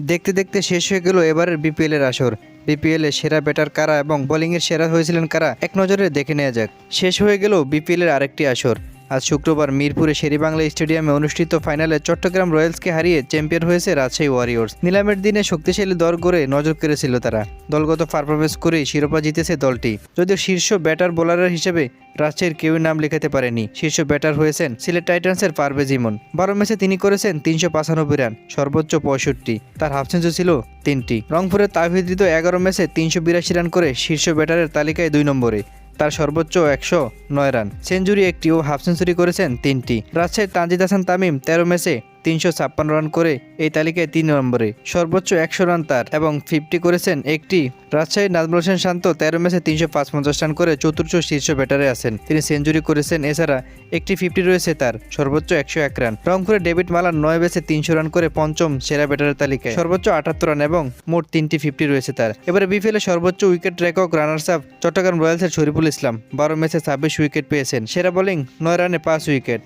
দেখতে দেখতে শেষ হয়ে গেল এবারের বিপিএল এর আসর। বিপিএল এ সেরা ব্যাটার কারা এবং বোলিংয়ের সেরা হয়েছিলেন কারা এক নজরে দেখে নেওয়া যাক। শেষ হয়ে গেল বিপিএল এর আরেকটি আসর। আজ শুক্রবার মিরপুরে শেরেবাংলা স্টেডিয়ামে অনুষ্ঠিত ফাইনালে চট্টগ্রাম রয়্যালসকে হারিয়ে চ্যাম্পিয়ন হয়েছে রাজশাহী ওয়ারিয়র্স। নিলামের দিনে শক্তিশালী দল গড়ে নজর কেড়েছিল তারা। দলগত পারফরমেন্স করেই শিরোপা জিতেছে দলটি। যদিও শীর্ষ ব্যাটার বোলার হিসেবে রাজশাহীর কেউই নাম লেখাতে পারেনি। শীর্ষ ব্যাটার হয়েছেন সিলেট টাইটান্সের পারভেজ ইমন। 12 ম্যাচে তিনি করেছেন 395 রান, সর্বোচ্চ 65। তার হাফ সেঞ্চুরি ছিল 3টি। রংপুরের তাওহিদ হৃদয় 11 ম্যাচে 382 রান করে শীর্ষ ব্যাটারের তালিকায় 2 নম্বরে। তার সর্বোচ্চ 109 রান, সেঞ্চুরি 1টি ও হাফ সেঞ্চুরি করেছেন 3টি। রাজশাহীর তানজিদ হাসান তামিম 13 ম্যাচে 356 রান করে এই তালিকায় 3 নম্বরে, সর্বোচ্চ 100 রান তার এবং 50 করেছেন 1টি। রাজশাহীর নাজমুল হোসেন শান্ত 13 ম্যাচে 355 রান করে চতুর্থ শীর্ষ ব্যাটারে আছেন। তিনি সেঞ্চুরি করেছেন। এছাড়া একটি 50 রয়েছে তার, সর্বোচ্চ 101 রান। রংপুরের ডেভিড মালান 9 ম্যাচে 300 রান করে পঞ্চম সেরা ব্যাটারের তালিকায়, সর্বোচ্চ 78 রান এবং মোট 3টি 50 রয়েছে তার। এবারে বিপিএলে সর্বোচ্চ উইকেট রেকক রানার্স আপ চট্টগ্রাম রয়্যালসের শরীফুল ইসলাম 12 ম্যাচে 26 উইকেট পেয়েছেন। সেরা বোলিং 9 রানে 5 উইকেট।